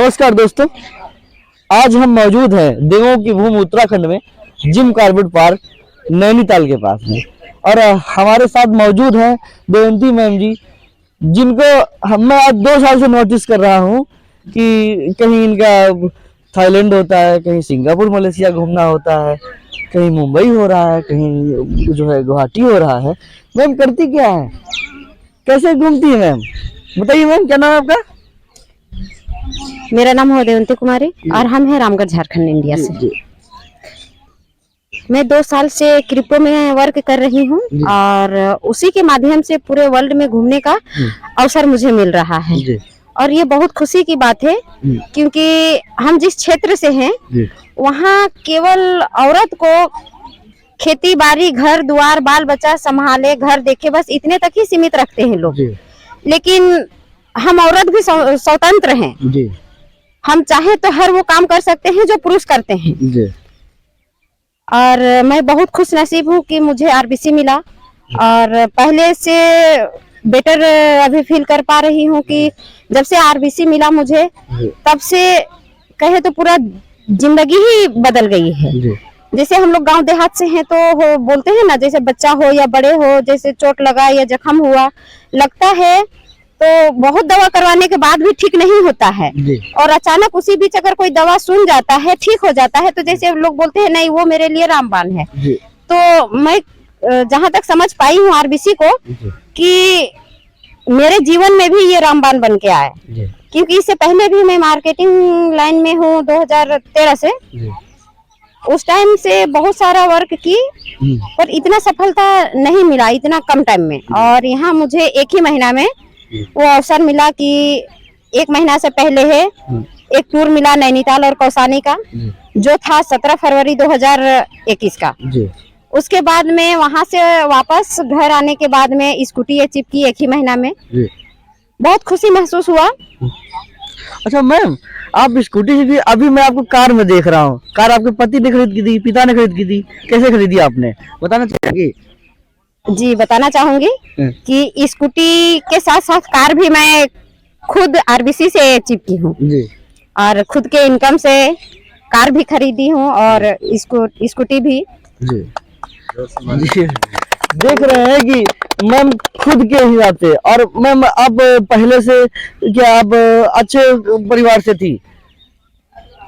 नमस्कार दोस्तों, आज हम मौजूद हैं देवों की भूमि उत्तराखंड में जिम कॉर्बेट पार्क नैनीताल के पास में। और हमारे साथ मौजूद हैं देवंती मैम जी, जिनको मैं आज 2 साल से नोटिस कर रहा हूँ कि कहीं इनका थाईलैंड होता है, कहीं सिंगापुर मलेशिया घूमना होता है, कहीं मुंबई हो रहा है, कहीं जो है गुवाहाटी हो रहा है। मैम करती क्या है, कैसे घूमती है मैम, बताइए मैम। क्या नाम है आपका? मेरा नाम है देवंती कुमारी और हम हैं रामगढ़ झारखंड इंडिया से। मैं 2 साल से क्रिप्टो में वर्क कर रही हूँ और उसी के माध्यम से पूरे वर्ल्ड में घूमने का अवसर मुझे मिल रहा है। और ये बहुत खुशी की बात है क्योंकि हम जिस क्षेत्र से हैं वहाँ केवल औरत को खेती बाड़ी, घर द्वार, बाल बच्चा संभाले, घर देखे, बस इतने तक ही सीमित रखते हैं लोग। लेकिन हम औरत भी स्वतंत्र हैं, हम चाहे तो हर वो काम कर सकते हैं जो पुरुष करते हैं। और मैं बहुत खुश नसीब हूँ कि मुझे आरबीसी मिला और पहले से बेटर अभी फील कर पा रही हूँ कि जब से आरबीसी मिला मुझे, तब से कहे तो पूरा जिंदगी ही बदल गई है। जैसे हम लोग गांव देहात से हैं तो बोलते हैं ना, जैसे बच्चा हो या बड़े हो, जैसे चोट लगा या जख्म हुआ, लगता है तो बहुत दवा करवाने के बाद भी ठीक नहीं होता है। और अचानक उसी बीच अगर कोई दवा सुन जाता है, ठीक हो जाता है, तो जैसे लोग बोलते हैं नहीं वो मेरे लिए रामबाण है। तो मैं जहां तक समझ पाई हूँ आरबीसी को कि मेरे जीवन में भी ये रामबाण बन के आए, क्योंकि इससे पहले भी मैं मार्केटिंग लाइन में हूँ 2013 से। उस टाइम से बहुत सारा वर्क की पर इतना सफलता नहीं मिला इतना कम टाइम में। और यहाँ मुझे 1 ही महीना में वो अवसर मिला कि 1 महीना से पहले है एक टूर मिला नैनीताल और कौसानी का, जो था 17 फरवरी 2021 का। उसके बाद में वहां से वापस घर आने के बाद में स्कूटी अचीव की 1 ही महीना में। बहुत खुशी महसूस हुआ। अच्छा मैम, आप स्कूटी से, अभी मैं आपको कार में देख रहा हूँ। कार आपके पति ने खरीद की थी, पिता ने खरीद की थी, कैसे खरीदी आपने, बताना चाहिए? जी बताना चाहूंगी कि स्कूटी के साथ साथ कार भी मैं खुद आरबीसी से अचीव की हूँ और खुद के इनकम से कार भी खरीदी हूँ और स्कूटी भी। जी देख रहे हैं कि मैम खुद के हिसाब से। और मैम आप पहले से क्या आप अच्छे परिवार से थी,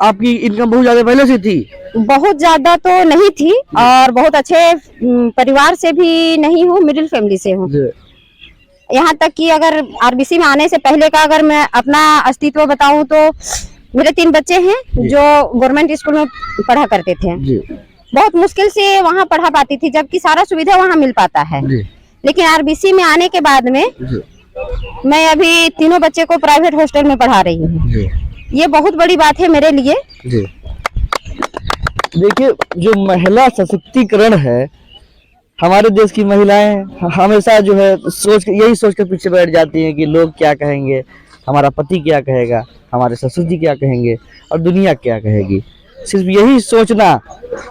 आपकी इनकम बहुत ज्यादा पहले से थी? बहुत ज्यादा तो नहीं थी और बहुत अच्छे परिवार से भी नहीं हूँ, मिडिल फैमिली से हूँ। यहाँ तक कि अगर आरबीसी में आने से पहले का अगर मैं अपना अस्तित्व बताऊं तो मेरे 3 बच्चे हैं जो गवर्नमेंट स्कूल में पढ़ा करते थे। बहुत मुश्किल से वहाँ पढ़ा पाती थी, जबकि सारा सुविधा वहाँ मिल पाता है। लेकिन आरबीसी में आने के बाद में मैं अभी 3 बच्चे को प्राइवेट हॉस्टल में पढ़ा रही हूँ। ये बहुत बड़ी बात है मेरे लिए। देखिए, जो महिला सशक्तिकरण है, हमारे देश की महिलाएं हमेशा जो है यही सोच कर पीछे बैठ जाती हैं कि लोग क्या कहेंगे, हमारा पति क्या कहेगा, हमारे ससुर जी क्या कहेंगे और दुनिया क्या कहेगी। सिर्फ यही सोचना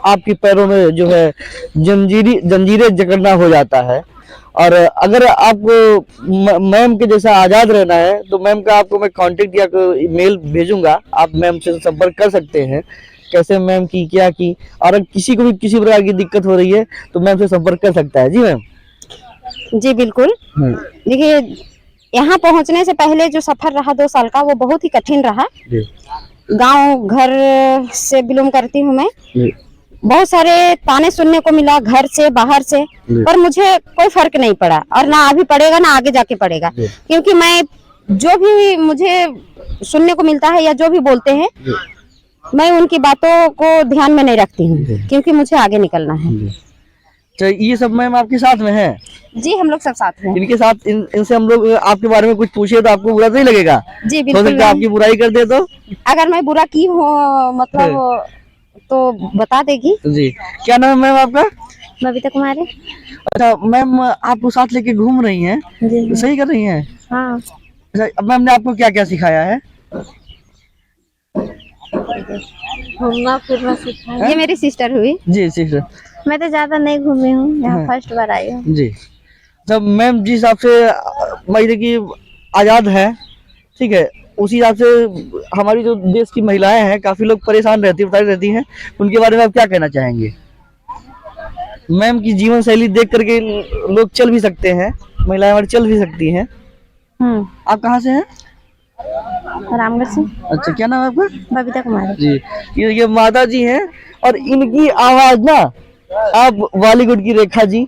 आपके पैरों में जो है जंजीरें जकड़ना हो जाता है। और अगर आपको मैम के जैसा आजाद रहना है तो मैम का आपको मैं कांटेक्ट या मेल भेजूंगा, आप मैम से संपर्क कर सकते हैं। कैसे मैम की क्या की, और किसी को भी किसी प्रकार की दिक्कत हो रही है तो मैम से संपर्क कर सकता है। जी मैम। जी बिल्कुल। देखिए, यहाँ पहुँचने से पहले जो सफर रहा 2 साल का, वो बहुत ही कठिन रहा। गांव घर से बिलोंग करती हूँ मैं। बहुत सारे ताने सुनने को मिला घर से बाहर से, पर मुझे कोई फर्क नहीं पड़ा और ना अभी पड़ेगा ना आगे जाके पड़ेगा, क्योंकि मैं जो भी मुझे सुनने को मिलता है या जो भी बोलते हैं, मैं उनकी बातों को ध्यान में नहीं रखती हूँ, क्योंकि मुझे आगे निकलना है। तो ये सब मैम आपके साथ में है? जी हम लोग सब साथ में। इनके साथ इनसे हम लोग आपके बारे में कुछ पूछे तो आपको बुरा नहीं लगेगा? जी बिल्कुल। हो सकता है आपकी बुराई कर दे तो? अगर मैं बुरा की हूँ मतलब तो बता देगी। जी। क्या नाम है मैम आपका? बबीता कुमारी। अच्छा मैम, आपको साथ लेके घूम रही हैं, तो सही कर रही हैं? हाँ। अच्छा मैम ने आपको क्या क्या सिखाया है? घूमना फिरना सिखाया। ये मेरी सिस्टर हुई। जी सिस्टर। मैं तो ज्यादा नहीं घूमी हूँ, यहाँ फर्स्ट बार आई हूँ। जी। जब मैम जिस हिसाब से महिला की आजाद है, ठीक है, उसी हिसाब से हमारी जो देश की महिलाएं हैं काफी लोग परेशान रहती हैं, उनके बारे में आप क्या कहना चाहेंगे? मैम की जीवन शैली देख करके लोग चल भी सकते हैं, महिलाएं हमारी चल भी सकती हैं। आप कहाँ से हैं? रामगढ़ से। अच्छा, क्या नाम है आपका? बबीता कुमारी जी। ये माता जी हैं और इनकी आवाज ना आप बॉलीवुड की रेखा जी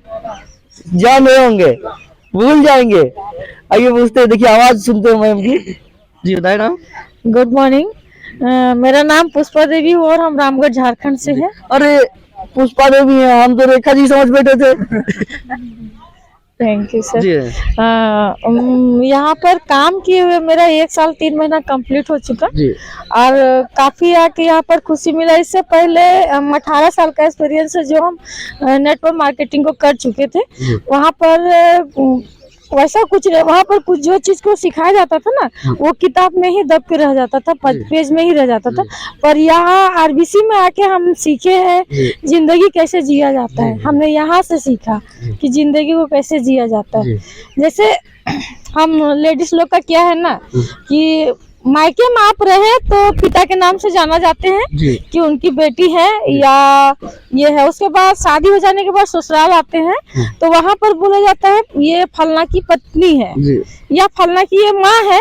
जान रहे होंगे, भूल जाएंगे। आइए पूछते हैं, देखिए आवाज सुनते हो मैम की। जी बताए नाम। गुड मॉर्निंग, मेरा नाम पुष्पा देवी है और हम रामगढ़ झारखंड से हैं। अरे पुष्पा देवी हैं, हम तो रेखा जी समझ बैठे थे। Thank you sir. जी। यहाँ पर काम किए हुए मेरा 1 साल 3 महीना कंप्लीट हो चुका जी। और काफी आके यहाँ पर खुशी मिला। इससे पहले हम 18 साल का एक्सपीरियंस है जो हम नेटवर्क मार्केटिंग को कर चुके थे। वहाँ पर वैसा कुछ नहीं, वहाँ पर कुछ जो चीज को सिखाया जाता था ना वो किताब में ही दब के रह जाता था, पेज में ही रह जाता था। पर यहाँ आरबीसी में आके हम सीखे हैं जिंदगी कैसे जिया जाता है। हमने यहाँ से सीखा कि जिंदगी को कैसे जिया जाता है। जैसे हम लेडीज लोग का क्या है ना कि मायके में आप रहे तो पिता के नाम से जाना जाते हैं कि उनकी बेटी है या ये है। उसके बाद शादी हो जाने के बाद ससुराल आते हैं तो वहाँ पर बोला जाता है ये फलना की पत्नी है या फलना की ये माँ है।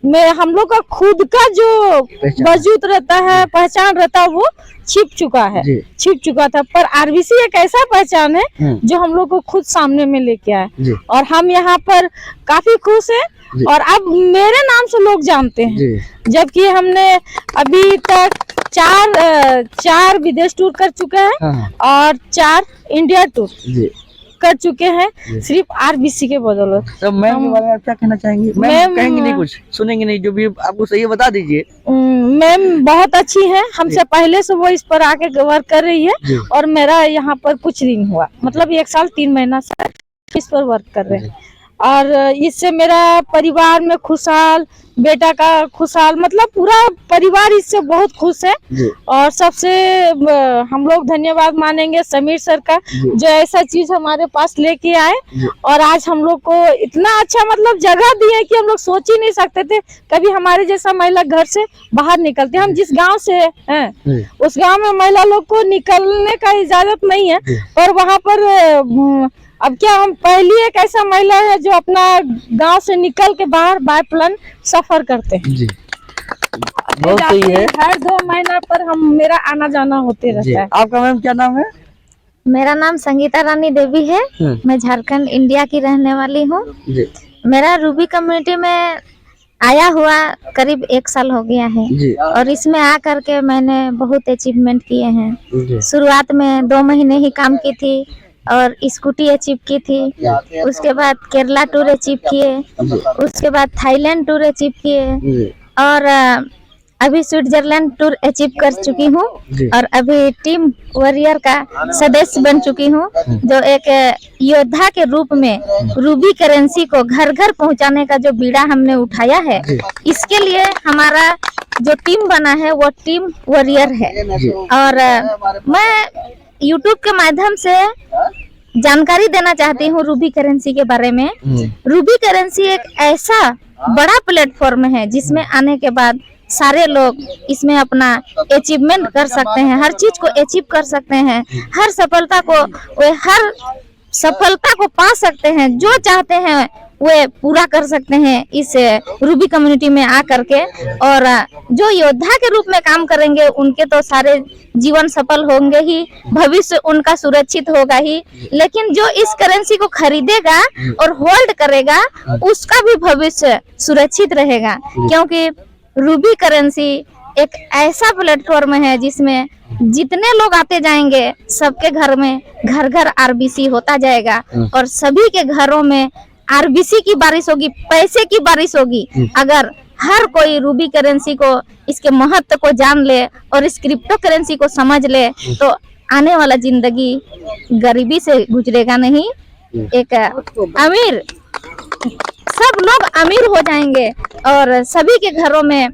मैं हम लोग का खुद का जो वजूद रहता है, पहचान रहता है, वो छिप चुका था। पर आरबीसी एक ऐसा पहचान है जो हम लोग को खुद सामने में लेके आए और हम यहाँ पर काफी खुश हैं। और अब मेरे नाम से लोग जानते हैं, जबकि हमने अभी तक 4 विदेश टूर कर चुके हैं और 4 इंडिया टूर कर चुके हैं सिर्फ आरबीसी के बदौलत। तो मैम के बारे में आप क्या कहना चाहेंगे? मैम कहेंगे नहीं, कुछ सुनेंगे नहीं, जो भी आपको सही है बता दीजिए। मैम बहुत अच्छी है, हमसे पहले से वो इस पर आके वर्क कर रही है और मेरा यहाँ पर कुछ दिन हुआ, मतलब 1 साल 3 महीना से इस पर वर्क कर रहे हैं। और इससे मेरा परिवार में खुशहाल, बेटा का खुशहाल, मतलब पूरा परिवार इससे बहुत खुश है। और सबसे हम लोग धन्यवाद मानेंगे समीर सर का जो ऐसा चीज हमारे पास लेके आए और आज हम लोग को इतना अच्छा मतलब जगह दी है कि हम लोग सोच ही नहीं सकते थे कभी हमारे जैसा महिला घर से बाहर निकलते। हम जिस गांव से हैं उस गांव में महिला लोग को निकलने का इजाजत नहीं है, पर वहाँ पर अब क्या हम पहली एक ऐसा महिला है जो अपना गांव से निकल के बाहर बाय प्लेन सफर करते हैं। जी, बहुत सही है। हर 2 महीना पर हम मेरा आना जाना होते रहता है। आपका मैम क्या नाम है? मेरा नाम संगीता रानी देवी है। मैं झारखंड इंडिया की रहने वाली हूँ। मेरा रूबी कम्युनिटी में आया हुआ करीब 1 साल हो गया है और इसमें आ करके मैंने बहुत अचीवमेंट किए हैं। शुरुआत में 2 महीने ही काम की थी और स्कूटी अचीव की थी, उसके बाद केरला टूर अचीव किए, उसके बाद थाईलैंड टूर अचीव किए और अभी स्विट्जरलैंड टूर अचीव कर चुकी हूँ और अभी टीम वॉरियर का सदस्य बन चुकी हूँ, जो एक योद्धा के रूप में रूबी करेंसी को घर घर पहुँचाने का जो बीड़ा हमने उठाया है, इसके लिए हमारा जो टीम बना है वो टीम वॉरियर है। और मैं यूट्यूब के माध्यम से जानकारी देना चाहती हूँ रूबी करेंसी के बारे में। रूबी करेंसी एक ऐसा बड़ा प्लेटफॉर्म है जिसमें आने के बाद सारे लोग इसमें अपना अचीवमेंट कर सकते हैं, हर चीज को अचीव कर सकते हैं, हर सफलता को पा सकते हैं, जो चाहते हैं वे पूरा कर सकते हैं इस रूबी कम्युनिटी में आ करके। और जो योद्धा के रूप में काम करेंगे उनके तो सारे जीवन सफल होंगे ही, भविष्य उनका सुरक्षित होगा ही, लेकिन जो इस करेंसी को खरीदेगा और होल्ड करेगा उसका भी भविष्य सुरक्षित रहेगा, क्योंकि रूबी करेंसी एक ऐसा प्लेटफॉर्म है जिसमें जितने लोग आते जाएंगे सबके घर में घर घर आरबीसी होता जाएगा और सभी के घरों में आरबीसी की बारिश होगी, पैसे की बारिश होगी। अगर हर कोई रूबी करेंसी को, इसके महत्व को जान ले और इस क्रिप्टो करेंसी को समझ ले तो आने वाला जिंदगी गरीबी से गुजरेगा नहीं, एक अमीर, सब लोग अमीर हो जाएंगे और सभी के घरों में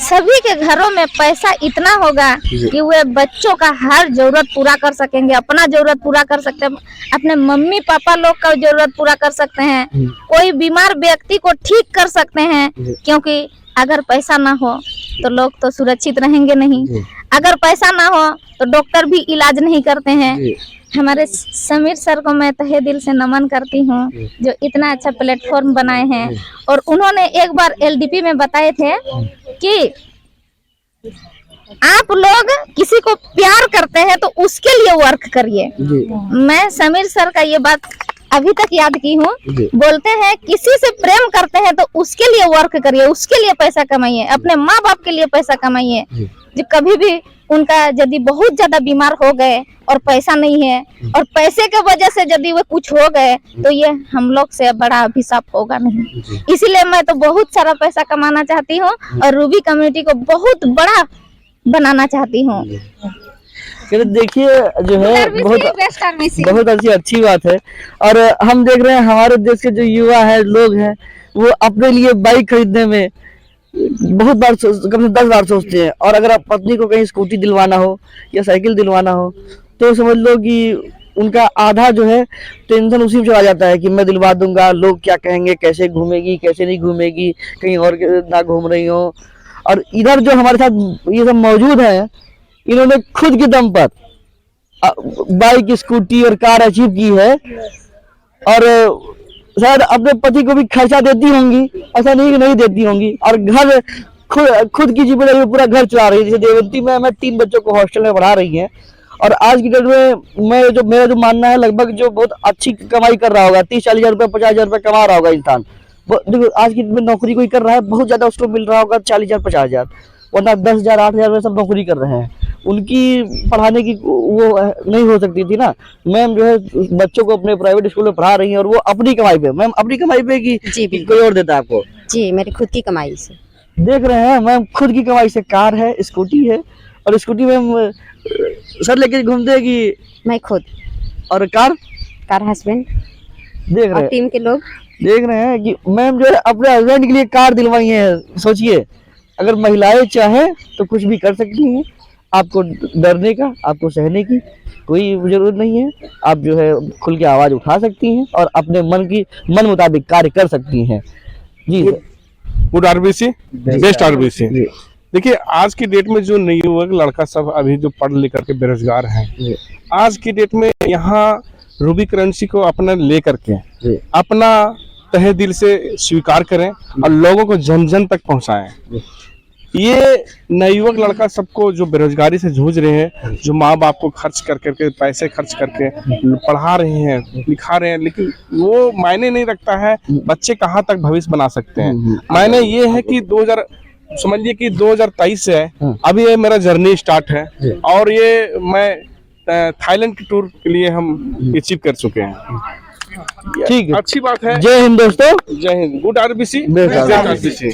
सभी के घरों में पैसा इतना होगा कि वे बच्चों का हर जरूरत पूरा कर सकेंगे, अपना जरूरत पूरा कर सकते हैं, अपने मम्मी पापा लोग का जरूरत पूरा कर सकते हैं, कोई बीमार व्यक्ति को ठीक कर सकते हैं। क्योंकि अगर पैसा ना हो तो लोग तो सुरक्षित रहेंगे नहीं, अगर पैसा ना हो तो डॉक्टर भी इलाज नहीं करते हैं। हमारे समीर सर को मैं तहे दिल से नमन करती हूँ, जो इतना अच्छा प्लेटफॉर्म बनाए हैं। और उन्होंने एक बार एलडीपी में बताए थे कि आप लोग किसी को प्यार करते हैं तो उसके लिए वर्क करिए। मैं समीर सर का ये बात अभी तक याद की हूँ। बोलते हैं किसी से प्रेम करते हैं तो उसके लिए वर्क करिए, उसके लिए पैसा कमाइए, अपने माँ बाप के लिए पैसा कमाइए। जो कभी भी उनका यदि बहुत ज्यादा बीमार हो गए और पैसा नहीं है और पैसे के वजह से यदि वो कुछ हो गए तो ये हम लोग से बड़ा अभिशाप होगा नहीं। इसीलिए मैं तो बहुत सारा पैसा कमाना चाहती हूँ और रूबी कम्युनिटी को बहुत बड़ा बनाना चाहती हूँ। देखिए जो है बहुत अच्छी बात है। और हम देख रहे हैं हमारे देश के जो युवा है, लोग हैं, वो अपने लिए बाइक खरीदने में बहुत बार कम से 10 बार सोचते हैं। और अगर आप पत्नी को कहीं स्कूटी दिलवाना हो या साइकिल दिलवाना हो तो समझ लो कि उनका आधा जो है टेंशन उसी में चला जाता है कि मैं दिलवा दूंगा, लोग क्या कहेंगे, कैसे घूमेगी, कैसे नहीं घूमेगी, कहीं और ना घूम रही हो। और इधर जो हमारे साथ ये सब मौजूद है, इन्होंने खुद के दम पर बाइक, स्कूटी और कार अचीव की है। और शायद अपने पति को भी खर्चा देती होंगी, ऐसा नहीं कि नहीं देती होंगी। और घर खुद की जिम्मेदारी में पूरा घर चला रही है। जैसे देवंती में हमें 3 बच्चों को हॉस्टल में पढ़ा रही है। और आज की डेट में मेरा जो मानना है, लगभग जो बहुत अच्छी कमाई कर रहा होगा, 30-40 हज़ार रुपये, 50 हज़ार रुपये कमा रहा होगा इंसान। देखो आज की डेट में नौकरी कोई कर रहा है, बहुत ज्यादा उसको मिल रहा होगा 40 हज़ार, 50 हज़ार, वरना 10 हज़ार, 8 हज़ार में सब नौकरी कर रहे हैं। उनकी पढ़ाने की वो नहीं हो सकती थी ना। मैम जो है बच्चों को अपने प्राइवेट स्कूल में पढ़ा रही हैं और वो अपनी कमाई पे। मैम अपनी कमाई पे कि कोई और देता है आपको? जी, मेरी खुद की कमाई से। देख रहे हैं मैम, खुद की कमाई से कार है, स्कूटी है। और स्कूटी में सर लेके घूमते हैं कि मैं खुद, और कार हस्बैंड देख रहे हैं, टीम के लोग देख रहे हैं कि मैम जो है अपने हस्बैंड के लिए कार दिलवाई है। सोचिए, अगर महिलाएं चाहें तो कुछ भी कर सकती हैं। आपको डरने का, आपको सहने की कोई जरूरत नहीं है। आप जो है खुल के आवाज उठा सकती हैं और अपने मन मुताबिक कार्य कर सकती हैं। जी, गुड आरबीसी, बेस्ट आरबीसी। देखिए आज की डेट में जो नवयुवक लड़का सब अभी जो पढ़ लिख करके बेरोजगार हैं, आज की डेट में यहाँ रूबी करेंसी को अपना ले करके अपना तहे दिल से स्वीकार करें और लोगों को जन जन तक पहुंचाएं। ये नवयुवक लड़का सबको जो बेरोजगारी से जूझ रहे हैं, जो माँ बाप को खर्च कर करके, पैसे खर्च करके पढ़ा रहे हैं, लिखा रहे हैं, लेकिन वो मायने नहीं रखता है बच्चे कहाँ तक भविष्य बना सकते हैं। मायने ये है कि 2023 कि 2023 से है, अभी ये मेरा जर्नी स्टार्ट है और ये मैं थाईलैंड की टूर के लिए हम अचीव कर चुके हैं। ठीक है, अच्छी बात है। जय हिंद दोस्तों, जय Hind. Good RBC, best RBC.